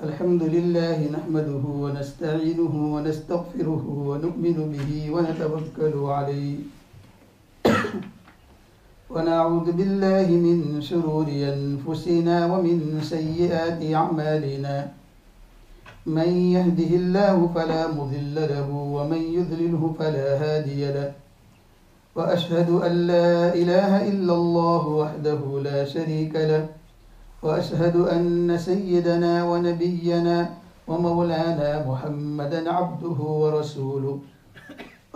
الحمد لله نحمده ونستعينه ونستغفره ونؤمن به ونتوكل عليه ونعوذ بالله من شرور أنفسنا ومن سيئات أعمالنا من يهده الله فلا مضل له ومن يضلله فلا هادي له وأشهد أن لا إله إلا الله وحده لا شريك له وأشهد أن سيدنا ونبينا ومولانا محمدا عبده ورسوله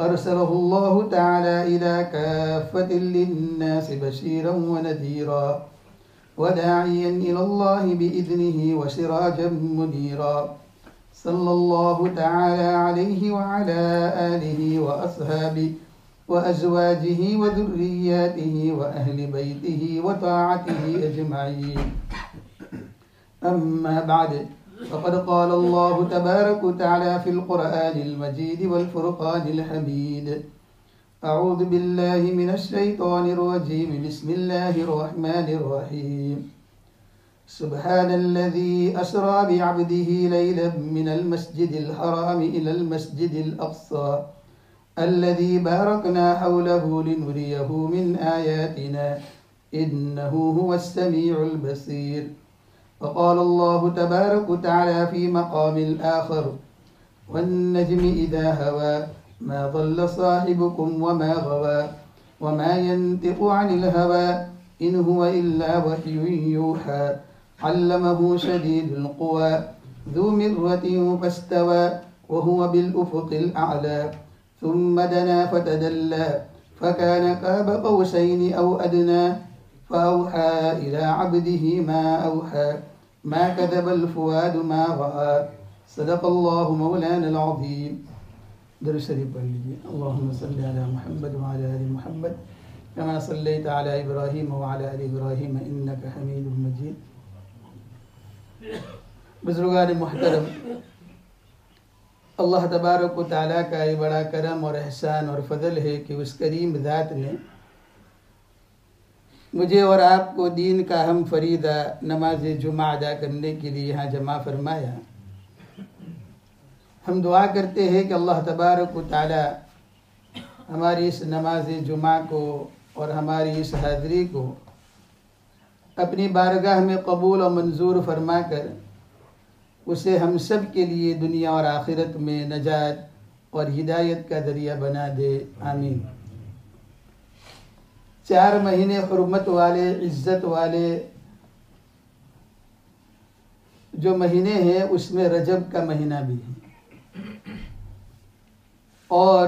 أرسله الله تعالى إلى كافة للناس بشيرا ونذيرا وداعيا إلى الله بإذنه وسراجا منيرا صلى الله تعالى عليه وعلى آله وأصحابه وأزواجه وذرياته وأهل بيته وطاعته أجمعين أما بعد فقد قال الله تبارك وتعالى في القرآن المجيد والفرقان الحميد أعوذ بالله من الشيطان الرجيم بسم الله الرحمن الرحيم سبحان الذي أسرى بعبده ليلا من المسجد الحرام إلى المسجد الأقصى الذي باركنا حوله لنريه من آياتنا إنه هو السميع البصير وقال الله تبارك وتعالى في مقام الآخر والنجم إذا هوى ما ضل صاحبكم وما غوى وما ينطق عن الهوى إن هو إلا وحي يوحى علمه شديد القوى ذو مرة فاستوى وهو بالأفق الأعلى ثم دنا فتدلى فكان قاب قوسين أو أدنى فأوحى إلى عبده ما أوحى ما كذب الفؤاد ما رأى صدق الله مولانا العظيم. درود شریف پڑھ لیجیے. اللهم صل على محمد وعلى آل محمد كما صليت على إبراهيم وعلى آل إبراهيم إنك حميد مجيد. بزرگان محترم، اللہ تبارک و تعالیٰ کا یہ بڑا کرم اور احسان اور فضل ہے کہ اس کریم ذات نے مجھے اور آپ کو دین کا ہم فریضہ نماز جمعہ ادا کرنے کے لیے یہاں جمع فرمایا. ہم دعا کرتے ہیں کہ اللہ تبارک و تعالیٰ ہماری اس نماز جمعہ کو اور ہماری اس حاضری کو اپنی بارگاہ میں قبول و منظور فرما کر اسے ہم سب کے لیے دنیا اور آخرت میں نجات اور ہدایت کا ذریعہ بنا دے. آمین. 4 مہینے حرمت والے، عزت والے جو مہینے ہیں اس میں رجب کا مہینہ بھی ہے، اور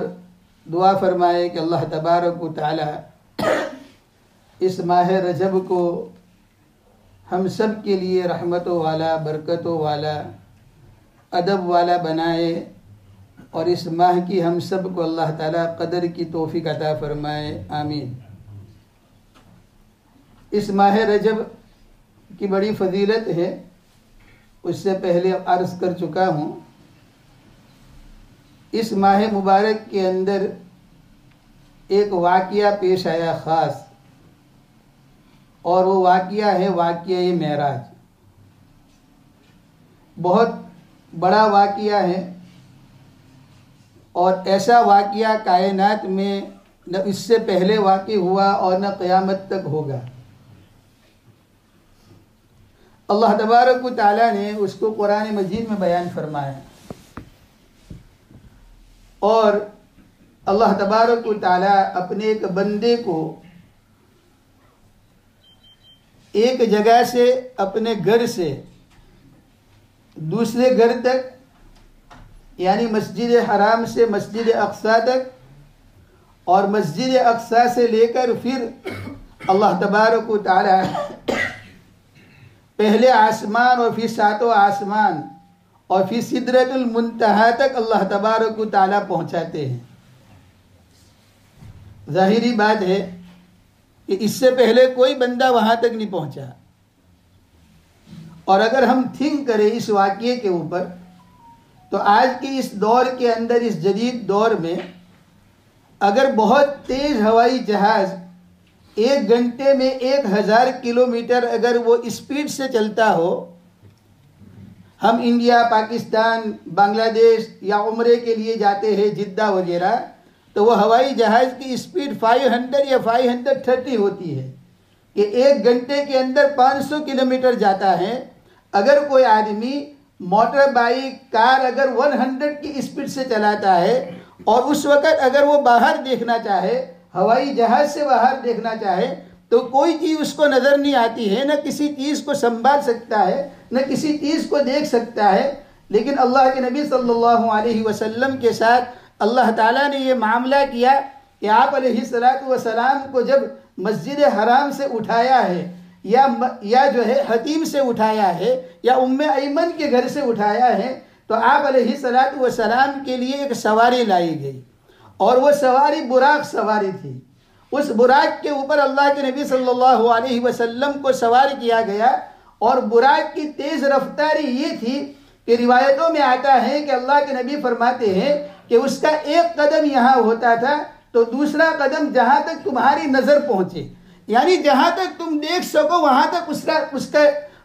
دعا فرمائے کہ اللہ تبارک و تعالی اس ماہ رجب کو ہم سب کے لیے رحمتوں والا، برکتوں والا، ادب والا بنائے، اور اس ماہ کی ہم سب کو اللہ تعالیٰ قدر کی توفیق عطا فرمائے. آمین. اس ماہ رجب کی بڑی فضیلت ہے، اس سے پہلے عرض کر چکا ہوں. اس ماہ مبارک کے اندر ایک واقعہ پیش آیا خاص، اور وہ واقعہ ہے واقعہ معراج. بہت بڑا واقعہ ہے، اور ایسا واقعہ کائنات میں نہ اس سے پہلے واقع ہوا اور نہ قیامت تک ہوگا. اللہ تبارک و تعالیٰ نے اس کو قرآن مجید میں بیان فرمایا، اور اللہ تبارک و تعالیٰ اپنے ایک بندے کو ایک جگہ سے، اپنے گھر سے دوسرے گھر تک، یعنی مسجد حرام سے مسجد اقصیٰ تک، اور مسجد اقصیٰ سے لے کر پھر اللہ تبارک و تعالیٰ پہلے آسمان اور پھر 7 آسمان اور فی سدرۃ المنتہا تک اللہ تبارک و تعالیٰ پہنچاتے ہیں۔ ظاہری بات ہے کہ اس سے پہلے کوئی بندہ وہاں تک نہیں پہنچا، اور اگر ہم تھنک کریں اس واقعے کے اوپر تو آج کے اس دور کے اندر، اس جدید دور میں، اگر بہت تیز ہوائی جہاز 1 گھنٹے میں 1000 کلومیٹر اگر وہ اسپیڈ سے چلتا ہو، ہم انڈیا، پاکستان، بنگلہ دیش یا عمرے کے لیے جاتے ہیں جدہ وغیرہ، تو وہ ہوائی جہاز کی اسپیڈ 500 یا 530 ہوتی ہے کہ 1 گھنٹے کے اندر 500 کلومیٹر جاتا ہے۔ اگر کوئی آدمی موٹر بائک، کار اگر 100 کی اسپیڈ سے چلاتا ہے، اور اس وقت اگر وہ باہر دیکھنا چاہے، ہوائی جہاز سے باہر دیکھنا چاہے، تو کوئی چیز اس کو نظر نہیں آتی ہے، نہ کسی چیز کو سنبھال سکتا ہے، نہ کسی چیز کو دیکھ سکتا ہے۔ لیکن اللہ کے نبی صلی اللہ علیہ وسلم کے ساتھ اللہ تعالیٰ نے یہ معاملہ کیا کہ آپ علیہ الصلوۃ والسلام کو جب مسجد حرام سے اٹھایا ہے، یا جو ہے حتیم سے اٹھایا ہے، یا ام ایمن کے گھر سے اٹھایا ہے، تو آپ علیہ الصلوۃ والسلام کے لیے ایک سواری لائی گئی، اور وہ سواری براق سواری تھی۔ اس براق کے اوپر اللہ کے نبی صلی اللہ علیہ وسلم کو سوار کیا گیا، اور براق کی تیز رفتاری یہ تھی کہ روایتوں میں آتا ہے کہ اللہ کے نبی فرماتے ہیں کہ اس کا ایک قدم یہاں ہوتا تھا تو دوسرا قدم جہاں تک تمہاری نظر پہنچے، یعنی جہاں تک تم دیکھ سکو وہاں تک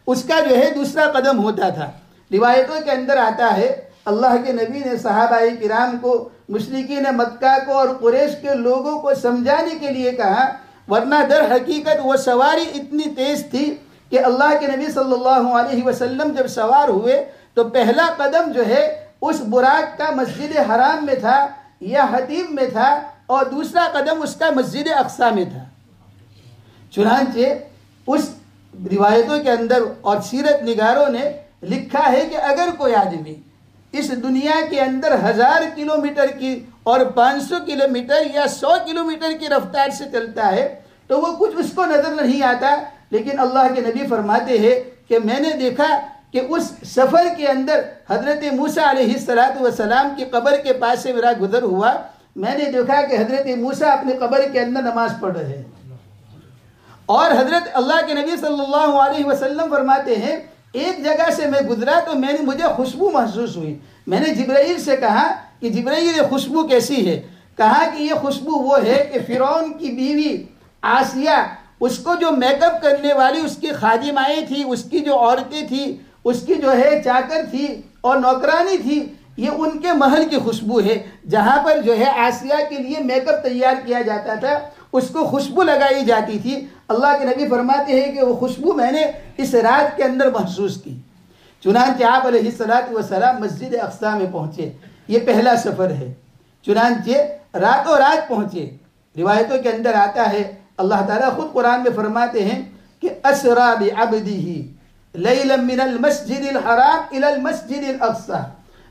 اس کا جو ہے دوسرا قدم ہوتا تھا۔ روایتوں کے اندر آتا ہے اللہ کے نبی نے صحابہ کرام کو، مشرکین مکہ کو اور قریش کے لوگوں کو سمجھانے کے لیے کہا، ورنہ در حقیقت وہ سواری اتنی تیز تھی کہ اللہ کے نبی صلی اللہ علیہ وسلم جب سوار ہوئے تو پہلا قدم جو ہے اس براق کا مسجد حرام میں تھا یا حتیم میں تھا، اور دوسرا قدم اس کا مسجد اقصی میں تھا۔ چنانچہ اس روایتوں کے اندر اور سیرت نگاروں نے لکھا ہے کہ اگر کوئی آدمی اس دنیا کے اندر 1000 کلومیٹر کی اور 500 کلومیٹر یا 100 کلومیٹر کی رفتار سے چلتا ہے تو وہ کچھ اس کو نظر نہیں آتا، لیکن اللہ کے نبی فرماتے ہیں کہ میں نے دیکھا کہ اس سفر کے اندر حضرت موسیٰ علیہ السلام کی قبر کے پاس سے میرا گزر ہوا، میں نے دیکھا کہ حضرت موسیٰ اپنی قبر کے اندر نماز پڑھ رہے ہیں، اور حضرت اللہ کے نبی صلی اللہ علیہ وسلم فرماتے ہیں ایک جگہ سے میں گزرا تو مجھے خوشبو محسوس ہوئی، میں نے جبرائیل سے کہا کہ جبرائیل یہ خوشبو کیسی ہے؟ کہا کہ یہ خوشبو وہ ہے کہ فرعون کی بیوی آسیہ، اس کو جو میک اپ کرنے والی اس کی خادمائیں تھی، اس کی جو عورتیں تھی، اس کی جو ہے چاکر تھی اور نوکرانی تھی، یہ ان کے محل کی خوشبو ہے، جہاں پر جو ہے آسیہ کے لیے میک اپ تیار کیا جاتا تھا، اس کو خوشبو لگائی جاتی تھی۔ اللہ کے نبی فرماتے ہیں کہ وہ خوشبو میں نے اس رات کے اندر محسوس کی۔ چنانچہ آپ علیہ السلام مسجد اقصی میں پہنچے، یہ پہلا سفر ہے۔ چنانچہ راتوں رات پہنچے۔ روایتوں کے اندر آتا ہے اللہ تعالیٰ خود قرآن میں فرماتے ہیں کہ اسرا بعبدہ لیلا من المسجد الحرام الى المسجد الاقصی،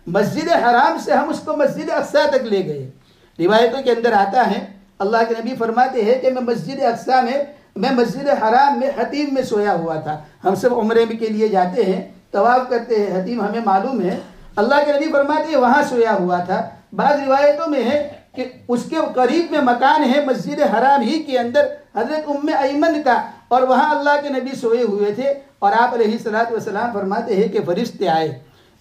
مسجد حرام سے ہم اس کو مسجد اقصی تک لے گئے۔ روایتوں کے اندر آتا ہے اللہ کے نبی فرماتے ہیں کہ میں مسجد حرام میں حتیم میں سویا ہوا تھا۔ ہم سب عمرے کے لیے جاتے ہیں، طواف کرتے ہیں، حتیم ہمیں معلوم ہے، اللہ کے نبی فرماتے ہیں وہاں سویا ہوا تھا۔ بعض روایتوں میں ہے کہ اس کے قریب میں مکان ہے مسجد حرام ہی کے اندر حضرت ام ایمن کا، اور وہاں اللہ کے نبی سوئے ہوئے تھے، اور آپ علیہ الصلوۃ والسلام فرماتے ہیں کہ فرشتے آئے،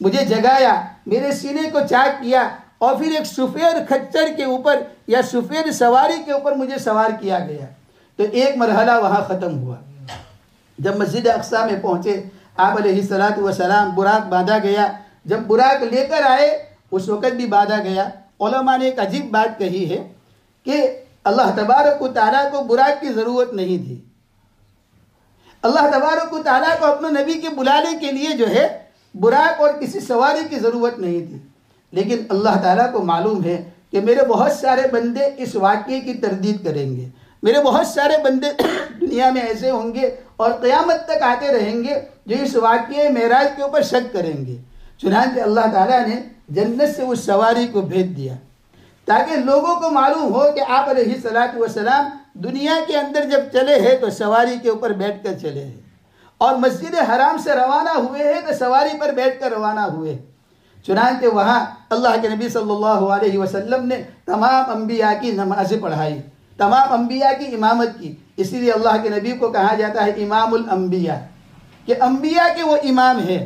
مجھے جگایا، میرے سینے کو چاک کیا، اور پھر ایک سفید کھچر کے اوپر یا سفید سواری کے اوپر مجھے سوار کیا گیا۔ تو ایک مرحلہ وہاں ختم ہوا۔ جب مسجد اقصی میں پہنچے آپ علیہ الصلوۃ والسلام، براق باندھا گیا، جب براق لے کر آئے اس وقت بھی باندھا گیا۔ علماء نے ایک عجیب بات کہی ہے کہ اللہ تبارک و تعالیٰ کو براق کی ضرورت نہیں تھی، اللہ تبارک و تعالیٰ کو اپنے نبی کے بلانے کے لیے جو ہے براق اور کسی سواری کی ضرورت نہیں تھی، لیکن اللہ تعالیٰ کو معلوم ہے کہ میرے بہت سارے بندے اس واقعے کی تردید کریں گے، میرے بہت سارے بندے دنیا میں ایسے ہوں گے اور قیامت تک آتے رہیں گے جو اس واقعے معراج کے اوپر شک کریں گے۔ چنانچہ اللہ تعالیٰ نے جنت سے اس سواری کو بھیج دیا تاکہ لوگوں کو معلوم ہو کہ آپ علیہ الصلوۃ والسلام دنیا کے اندر جب چلے ہیں تو سواری کے اوپر بیٹھ کر چلے ہیں، اور مسجد حرام سے روانہ ہوئے ہیں تو سواری پر بیٹھ کر روانہ ہوئے۔ چنانچہ وہاں اللہ کے نبی صلی اللہ علیہ وسلم نے تمام انبیاء کی نمازیں پڑھائی، تمام انبیاء کی امامت کی. اسی لیے اللہ کے نبی کو کہا جاتا ہے امام الانبیاء، کہ انبیاء کے وہ امام ہیں.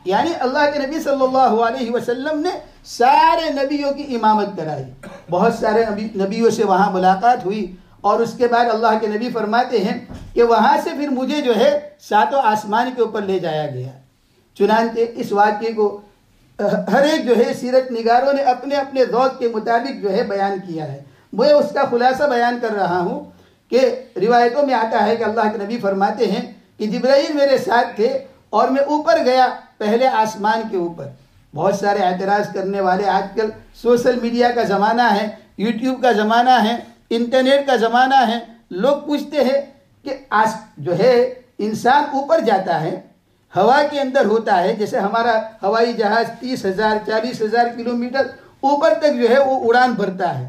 یعنی اللہ کے نبی صلی اللہ علیہ وسلم نے سارے نبیوں کی امامت کرائی. بہت سارے نبیوں سے وہاں ملاقات ہوئی، اور اس کے بعد اللہ کے نبی فرماتے ہیں کہ وہاں سے پھر مجھے جو ہے ساتوں آسمان کے اوپر لے جایا گیا. چنانچہ اس واقعے کو ہر ایک جو ہے سیرت نگاروں نے اپنے اپنے ذوق کے مطابق جو ہے بیان کیا ہے. میں اس کا خلاصہ بیان کر رہا ہوں کہ روایتوں میں آتا ہے کہ اللہ کے نبی فرماتے ہیں کہ جبرائیل میرے ساتھ تھے اور میں اوپر گیا پہلے آسمان کے اوپر. بہت سارے اعتراض کرنے والے، آج کل سوشل میڈیا کا زمانہ ہے، یوٹیوب کا زمانہ ہے، انٹرنیٹ کا زمانہ ہے، لوگ پوچھتے ہیں کہ جو ہے انسان اوپر جاتا ہے، ہوا کے اندر ہوتا ہے، جیسے ہمارا ہوائی جہاز 30,000 40,000 کلومیٹر اوپر تک جو ہے وہ اڑان بھرتا ہے.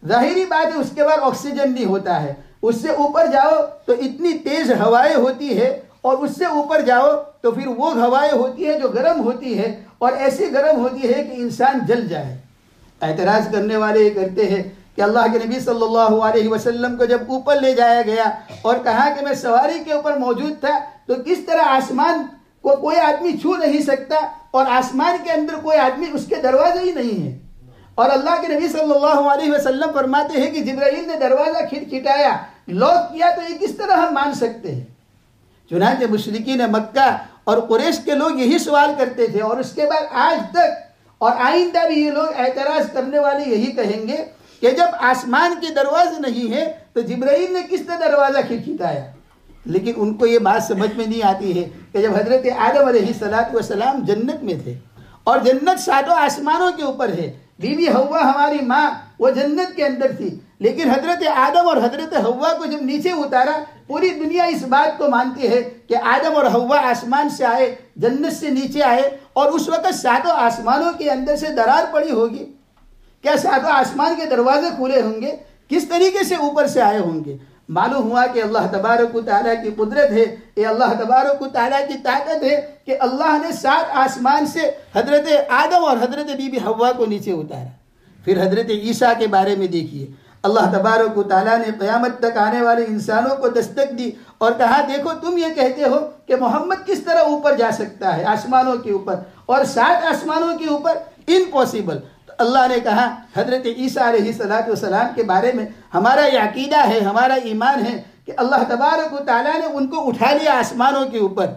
ظاہری بات ہے اس کے بعد آکسیجن نہیں ہوتا ہے. اس سے اوپر جاؤ تو اتنی تیز ہوائیں ہوتی ہے، اور اس سے اوپر جاؤ تو پھر وہ ہوائیں ہوتی ہے جو گرم ہوتی ہے، اور ایسی گرم ہوتی ہے کہ انسان جل جائے. اعتراض کرنے والے یہ کرتے ہیں کہ اللہ کے نبی صلی اللہ علیہ وسلم کو جب اوپر لے جایا گیا اور کہا کہ میں سواری کے اوپر موجود تھا، تو کس طرح آسمان کو کوئی آدمی چھو نہیں سکتا، اور آسمان کے اندر کوئی آدمی، اس کے دروازے ہی نہیں ہے. اور اللہ کے نبی صلی اللہ علیہ وسلم فرماتے ہیں کہ جبرائیل نے دروازہ کھٹکھٹایا، لاک کیا، تو یہ کس طرح ہم مان سکتے ہیں؟ چنانچہ مشرکین مکہ اور قریش کے لوگ یہی سوال کرتے تھے، اور اس کے بعد آج تک اور آئندہ بھی یہ لوگ اعتراض کرنے والے یہی کہیں گے کہ جب آسمان کے دروازے نہیں ہیں تو جبرائیل نے کس طرح دروازہ کھٹکھٹایا. لیکن ان کو یہ بات سمجھ میں نہیں آتی ہے کہ جب حضرت آدم علیہ السلام جنت میں تھے، اور جنت ساتوں آسمانوں کے اوپر ہے، بی بی حوا ہماری ماں وہ جنت کے اندر تھی، لیکن حضرت آدم اور حضرت حوا کو جب نیچے اتارا، پوری دنیا اس بات کو مانتی ہے کہ آدم اور حوا آسمان سے آئے، جنت سے نیچے آئے، اور اس وقت ساتوں آسمانوں کے اندر سے درار پڑی ہوگی. کیا ساتوں آسمان کے دروازے کھلے ہوں گے؟ کس طریقے سے اوپر سے آئے ہوں گے؟ معلوم ہوا کہ اللہ تبارک و تعالیٰ کی قدرت ہے، یہ اللہ تبارک و تعالیٰ کی طاقت ہے کہ اللہ نے 7 آسمان سے حضرت آدم اور حضرت بی بی حوا کو نیچے اتارا. پھر حضرت عیسیٰ کے بارے میں دیکھیے، اللہ تبارک و تعالیٰ نے قیامت تک آنے والے انسانوں کو دستک دی اور کہا دیکھو تم یہ کہتے ہو کہ محمد کس طرح اوپر جا سکتا ہے آسمانوں کے اوپر، اور 7 آسمانوں کے اوپر امپاسبل. اللہ نے کہا حضرت عیسیٰ علیہ السلام کے بارے میں ہمارا یہ عقیدہ ہے، ہمارا ایمان ہے کہ اللہ تبارک و تعالیٰ نے ان کو اٹھا لیا آسمانوں کے اوپر،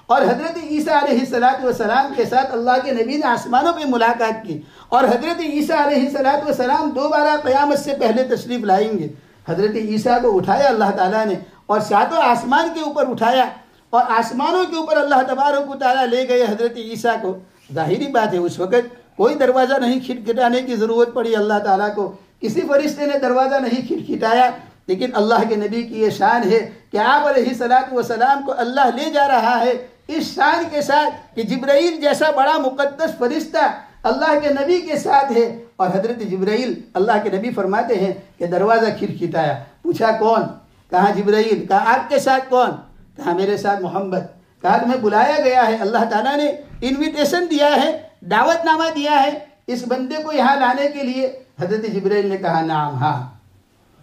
اور حضرت عیسیٰ علیہ السلام کے ساتھ اللہ کے نبی نے آسمانوں پہ ملاقات کی، اور حضرت عیسیٰ علیہ السلام دوبارہ قیامت سے پہلے تشریف لائیں گے. حضرت عیسیٰ کو اٹھایا اللہ تعالیٰ نے، اور 7 آسمان کے اوپر اٹھایا، اور آسمانوں کے اوپر اللہ تبارک و تعالیٰ لے گئے حضرت عیسیٰ کو. ظاہری بات ہے اس وقت کوئی دروازہ نہیں کھٹکھٹانے کی ضرورت پڑی اللہ تعالیٰ کو، کسی فرشتے نے دروازہ نہیں کھٹکھٹایا. لیکن اللہ کے نبی کی یہ شان ہے کہ آپ علیہ السلام کو اللہ لے جا رہا ہے اس شان کے ساتھ کہ جبرائیل جیسا بڑا مقدس فرشتہ اللہ کے نبی کے ساتھ ہے. اور حضرت جبرائیل، اللہ کے نبی فرماتے ہیں کہ دروازہ کھٹکھٹایا، پوچھا کون؟ کہا جبرائیل. کہا آپ کے ساتھ کون؟ کہا میرے ساتھ محمد. کہا تمہیں بلایا گیا ہے، اللہ تعالیٰ نے انویٹیشن دیا ہے، دعوت نامہ دیا ہے اس بندے کو یہاں لانے کے لیے. حضرت جبرائیل نے کہا نعم، ہاں.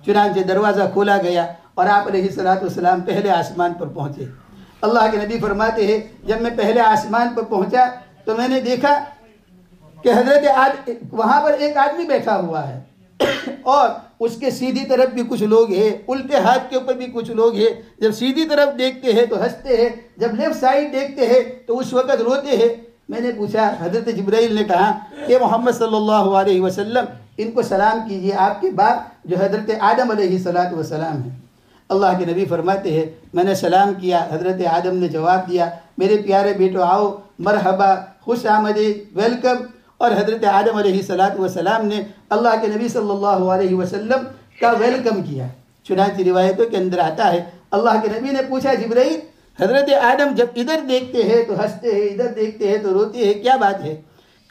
چنانچہ دروازہ کھولا گیا اور آپ علیہ السلام پہلے آسمان پر پہنچے. اللہ کے نبی فرماتے ہیں جب میں پہلے آسمان پر پہنچا تو میں نے دیکھا کہ حضرت وہاں پر ایک آدمی بیٹھا ہوا ہے، اور اس کے سیدھی طرف بھی کچھ لوگ ہیں، الٹے ہاتھ کے اوپر بھی کچھ لوگ ہیں. جب سیدھی طرف دیکھتے ہیں تو ہنستے ہیں، جب لیفٹ سائڈ دیکھتے ہیں تو اس وقت روتے ہیں. میں نے پوچھا، حضرت جبرائیل نے کہا کہ محمد صلی اللہ علیہ وسلم ان کو سلام کیجئے، آپ کے باپ جو حضرت آدم علیہ السلام ہیں. اللہ کے نبی فرماتے ہیں میں نے سلام کیا، حضرت آدم نے جواب دیا میرے پیارے بیٹو آؤ، مرحبا، خوش آمدید، ویلکم. اور حضرت آدم علیہ السلام نے اللہ کے نبی صلی اللہ علیہ وسلم کا ویلکم کیا. چنانچہ روایتوں کے اندر آتا ہے اللہ کے نبی نے پوچھا جبرائیل حضرت آدم جب ادھر دیکھتے ہیں تو ہنستے ہیں، ادھر دیکھتے ہیں تو روتے ہیں، کیا بات ہے؟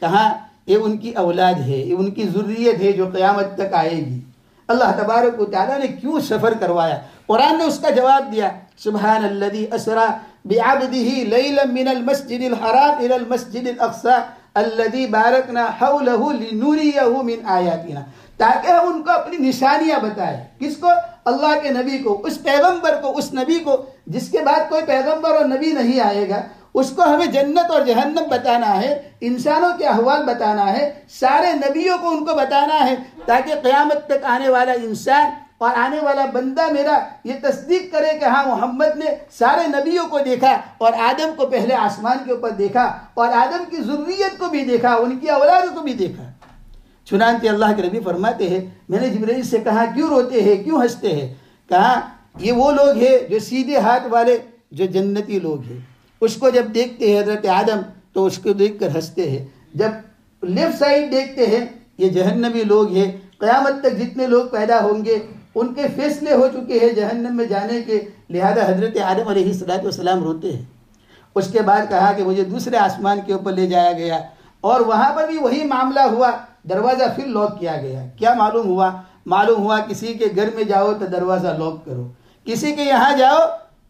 کہا یہ ان کی اولاد ہے، یہ ان کی ذریت ہے جو قیامت تک آئے گی. اللہ تبارک و تعالیٰ نے کیوں سفر کروایا؟ قرآن نے اس کا جواب دیا، سبحان الذی اسری بعبدہ لیلا من المسجد الحرام الى المسجد الاقصى الذی بارکنا حولہ لنریہ من آیاتنا، تاکہ ہم ان کو اپنی نشانیاں بتائیں۔ کس کو؟ اللہ کے نبی کو، اس پیغمبر کو، اس نبی کو جس کے بعد کوئی پیغمبر اور نبی نہیں آئے گا۔ اس کو ہمیں جنت اور جہنم بتانا ہے، انسانوں کے احوال بتانا ہے، سارے نبیوں کو ان کو بتانا ہے، تاکہ قیامت تک آنے والا انسان اور آنے والا بندہ میرا یہ تصدیق کرے کہ ہاں محمد نے سارے نبیوں کو دیکھا، اور آدم کو پہلے آسمان کے اوپر دیکھا، اور آدم کی ذریت کو بھی دیکھا، ان کی اولاد کو بھی دیکھا۔ چنانچہ اللہ کے نبی فرماتے ہیں، میں نے جبرائیل سے کہا کیوں روتے ہیں، کیوں ہنستے ہیں؟ کہا یہ وہ لوگ ہیں جو سیدھے ہاتھ والے، جو جنتی لوگ ہیں۔ اس کو جب دیکھتے ہیں حضرت آدم تو اس کو دیکھ کر ہنستے ہیں، جب لیفٹ سائڈ دیکھتے ہیں یہ جہنمی لوگ ہیں۔ قیامت تک جتنے لوگ پیدا ہوں گے ان کے فیصلے ہو چکے ہیں جہنم میں جانے کے، لہذا حضرت آدم علیہ السلام روتے ہیں۔ اس کے بعد کہا کہ مجھے دوسرے آسمان کے اوپر لے جایا گیا، اور وہاں پر بھی وہی معاملہ ہوا، دروازہ پھر لاک کیا گیا۔ کیا معلوم ہوا؟ معلوم ہوا کسی کے گھر میں جاؤ تو دروازہ لاک کرو، کسی کے یہاں جاؤ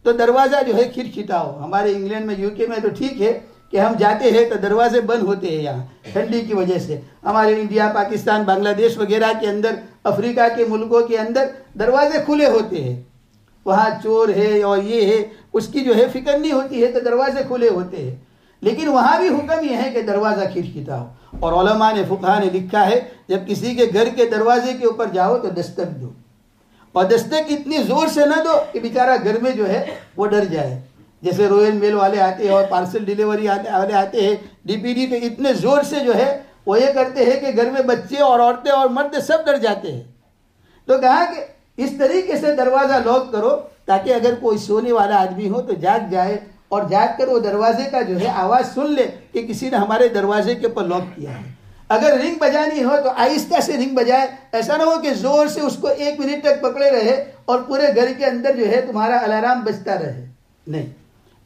تو دروازہ جو ہے کھٹکھٹاؤ۔ ہمارے انگلینڈ میں، یو کے میں تو ٹھیک ہے کہ ہم جاتے ہیں تو دروازے بند ہوتے ہیں یہاں ٹھنڈی کی وجہ سے۔ ہمارے انڈیا، پاکستان، بنگلہ دیش وغیرہ کے اندر، افریقہ کے ملکوں کے اندر دروازے کھلے ہوتے ہیں، وہاں چور ہے اور یہ ہے، اس کی جو ہے فکر نہیں ہوتی ہے تو دروازے کھلے ہوتے ہیں۔ لیکن وہاں بھی حکم یہ ہے کہ دروازہ کھٹکھٹاؤ، اور علماء نے، فقہاء نے لکھا ہے جب کسی کے گھر کے دروازے کے اوپر جاؤ تو دستک دو، اور دستک اتنی زور سے نہ دو کہ بیچارہ گھر میں جو ہے وہ ڈر جائے۔ جیسے رویل میل والے آتے ہیں اور پارسل ڈیلیوری والے آتے ہیں، ڈی پی ڈی، تو اتنے زور سے جو ہے وہ یہ کرتے ہیں کہ گھر میں بچے اور عورتیں اور مرد سب ڈر جاتے ہیں۔ تو کہا کہ اس طریقے سے دروازہ لاک کرو تاکہ اگر کوئی سونے والا آدمی ہو تو جاگ جائے، اور جاگ کر وہ دروازے کا جو ہے آواز سن لے کہ کسی نے ہمارے دروازے کے اوپر لاک کیا ہے۔ اگر رنگ بجانی ہو تو آہستہ سے رنگ بجائے، ایسا نہ ہو کہ زور سے اس کو 1 منٹ تک پکڑے رہے اور پورے گھر کے اندر جو ہے تمہارا الارم بجتا رہے، نہیں۔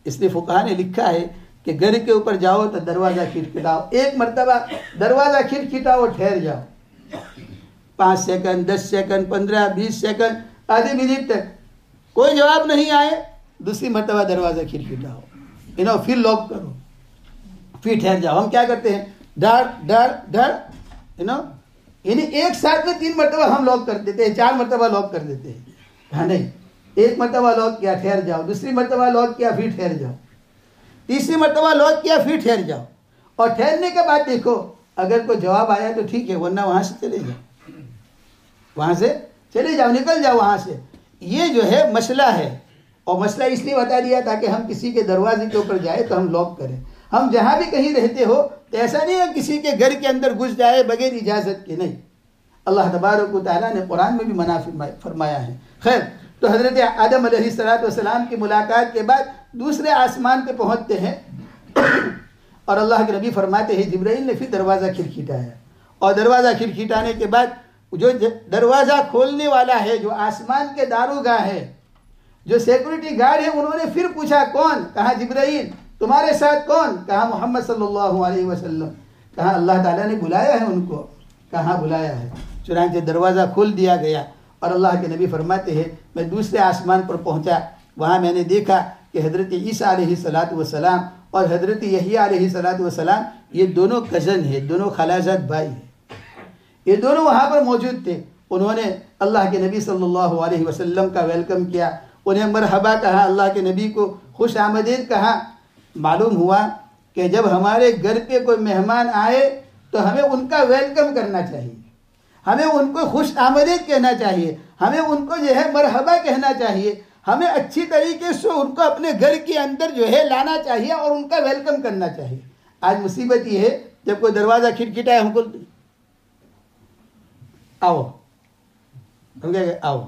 اس لیے فقہاء نے لکھا ہے کہ گھر کے اوپر جاؤ تو دروازہ کھٹکھٹاؤ، 1 مرتبہ دروازہ کھٹکھٹاؤ اور ٹھہر جاؤ، 5 سیکنڈ، 10 سیکنڈ، 15، 20 سیکنڈ، آدھے منٹ تک کوئی جواب نہیں آئے، دوسری مرتبہ دروازہ کھٹکھٹاؤ، پھر لاک کرو، پھر ٹھہر جاؤ۔ ہم کیا کرتے ہیں؟ ڈر ڈر ڈر، یعنی ایک ساتھ میں 3 مرتبہ ہم لاک کر دیتے ہیں، 4 مرتبہ لاک کر دیتے ہیں۔ ہاں نہیں، 1 مرتبہ لاک کیا، ٹھہر جاؤ، دوسری مرتبہ لاک کیا، پھر ٹھہر جاؤ، تیسری مرتبہ لاک کیا، پھر ٹھہر جاؤ، اور ٹھہرنے کے بعد دیکھو اگر کوئی جواب آیا تو ٹھیک ہے، ورنہ وہاں سے چلے جاؤ، وہاں سے چلے جاؤ، نکل جاؤ وہاں سے۔ یہ جو ہے مسئلہ ہے، اور مسئلہ اس لیے بتا دیا تاکہ ہم کسی کے دروازے کے اوپر جائے تو ہم لاک کریں۔ ہم جہاں بھی کہیں رہتے ہو تو ایسا نہیں ہے کسی کے گھر کے اندر گھس جائے بغیر اجازت کے، نہیں۔ اللہ تبارک و تعالیٰ نے قرآن میں بھی منع فرمایا ہے۔ خیر، تو حضرت آدم علیہ السلام کی ملاقات کے بعد دوسرے آسمان پہ پہنچتے ہیں، اور اللہ کے نبی فرماتے ہیں جبرائیل نے پھر دروازہ کھٹکھٹایا، اور دروازہ کھٹکھٹانے کے بعد جو دروازہ کھولنے والا ہے، جو آسمان کے داروگاہ ہے، جو سیکورٹی گارڈ ہے، انہوں نے پھر پوچھا کون؟ کہا جبرائیل۔ تمہارے ساتھ کون؟ کہا محمد صلی اللہ علیہ وسلم۔ کہا اللہ تعالیٰ نے بلایا ہے ان کو؟ کہاں بلایا ہے؟ چنانچہ دروازہ کھول دیا گیا، اور اللہ کے نبی فرماتے ہیں میں دوسرے آسمان پر پہنچا، وہاں میں نے دیکھا کہ حضرت عیسیٰ علیہ السلام اور حضرت یحییٰ علیہ السلام یہ دونوں کزن ہیں، دونوں خالازاد بھائی ہیں، یہ دونوں وہاں پر موجود تھے۔ انہوں نے اللہ کے نبی صلی اللہ علیہ وسلم کا ویلکم کیا، انہیں مرحبا کہا، اللہ کے نبی کو خوش آمدید کہا۔ معلوم ہوا کہ جب ہمارے گھر پہ کوئی مہمان آئے تو ہمیں ان کا ویلکم کرنا چاہیے، ہمیں ان کو خوش آمدید کہنا چاہیے، ہمیں ان کو جو ہے مرحبا کہنا چاہیے، ہمیں اچھی طریقے سے ان کو اپنے گھر کے اندر جو ہے لانا چاہیے اور ان کا ویلکم کرنا چاہیے۔ آج مصیبت یہ ہے جب کوئی دروازہ کھٹکھٹائے ہم کو آؤ، ہم کیا کہ آؤ،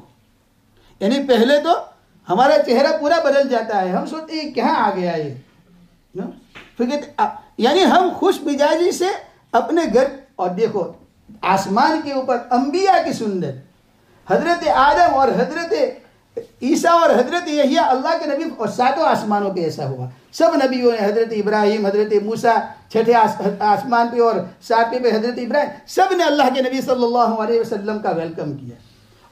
یعنی پہلے تو ہمارا چہرہ پورا بدل جاتا ہے، ہم سوچتے ہیں کہاں آ گیا یہ، یعنی ہم خوش مزاجی سے اپنے گھر۔ اور دیکھو آسمان کے اوپر انبیاء کی سنت، حضرت آدم اور حضرت عیسیٰ اور حضرت یحییٰ، اللہ کے نبی، اور 7 آسمانوں پہ ایسا ہوا، سب نبیوں نے، حضرت ابراہیم، حضرت موسیٰ 6 آسمان پہ اور 7 پہ حضرت ابراہیم، سب نے اللہ کے نبی صلی اللہ علیہ وسلم کا ویلکم کیا۔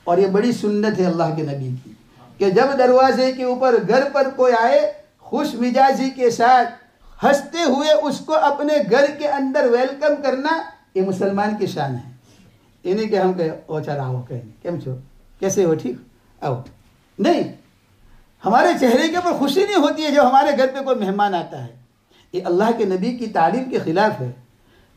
اور یہ بڑی سنت ہے اللہ کے نبی کی کہ جب دروازے کے اوپر گھر پر کوئی آئے خوش مزاجی کے ساتھ ہنستے ہوئے اس کو اپنے گھر کے اندر ویلکم کرنا یہ مسلمان کی شان ہے. یہ نہیں کہ ہم کہیں او چلا آؤ کہیں کیم چھو کیسے ہو ٹھیک آؤ, نہیں, ہمارے چہرے کے اوپر خوشی نہیں ہوتی ہے جب ہمارے گھر پہ کوئی مہمان آتا ہے. یہ اللہ کے نبی کی تعلیم کے خلاف ہے.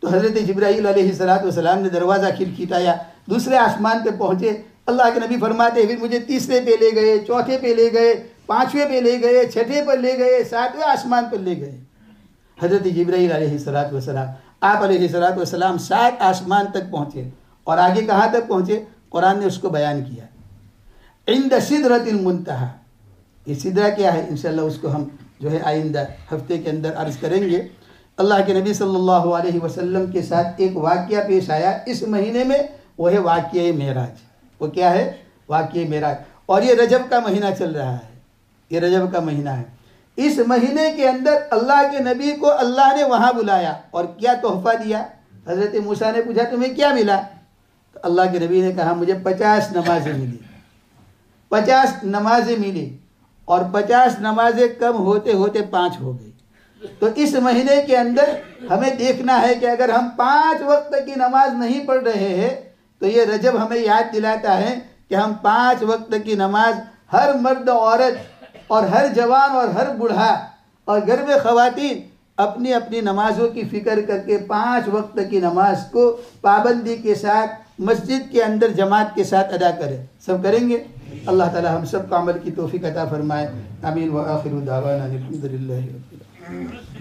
تو حضرت جبرائیل علیہ السلام نے دروازہ کھٹکھٹایا, دوسرے آسمان پہ پہنچے. اللہ کے نبی فرماتے پھر مجھے تیسرے پہ لے گئے, چوتھے پہ لے گئے, پانچویں پہ لے گئے, چھٹے پر لے گئے, ساتویں آسمان پر لے گئے. حضرت جبرائیل علیہ السلام آپ علیہ السلام 7 آسمان تک پہنچے, اور آگے کہاں تک پہنچے قرآن نے اس کو بیان کیا, عند سدرۃ المنتہی. یہ سدرہ کیا ہے انشاءاللہ اس کو ہم جو ہے آئندہ ہفتے کے اندر عرض کریں گے. اللہ کے نبی صلی اللہ علیہ وسلم کے ساتھ ایک واقعہ پیش آیا اس مہینے میں, وہ ہے واقعہ معراج. وہ کیا ہے؟ واقعہ معراج. اور یہ رجب کا مہینہ چل رہا ہے, یہ رجب کا مہینہ ہے. اس مہینے کے اندر اللہ کے نبی کو اللہ نے وہاں بلایا اور کیا تحفہ دیا. حضرت موسیٰ نے پوچھا تمہیں کیا ملا؟ تو اللہ کے نبی نے کہا مجھے 50 نمازیں ملی, 50 نمازیں ملی, اور 50 نمازیں کم ہوتے ہوتے 5 ہو گئی. تو اس مہینے کے اندر ہمیں دیکھنا ہے کہ اگر ہم 5 وقت کی نماز نہیں پڑھ رہے ہیں تو یہ رجب ہمیں یاد دلاتا ہے کہ ہم 5 وقت کی نماز ہر مرد عورت اور ہر جوان اور ہر بوڑھا اور گھر میں خواتین اپنی اپنی نمازوں کی فکر کر کے 5 وقت کی نماز کو پابندی کے ساتھ مسجد کے اندر جماعت کے ساتھ ادا کریں. سب کریں گے؟ اللہ تعالی ہم سب کو عمل کی توفیق عطا فرمائے. آمین. وآخر دعوانا الحمدللہ رب العالمین.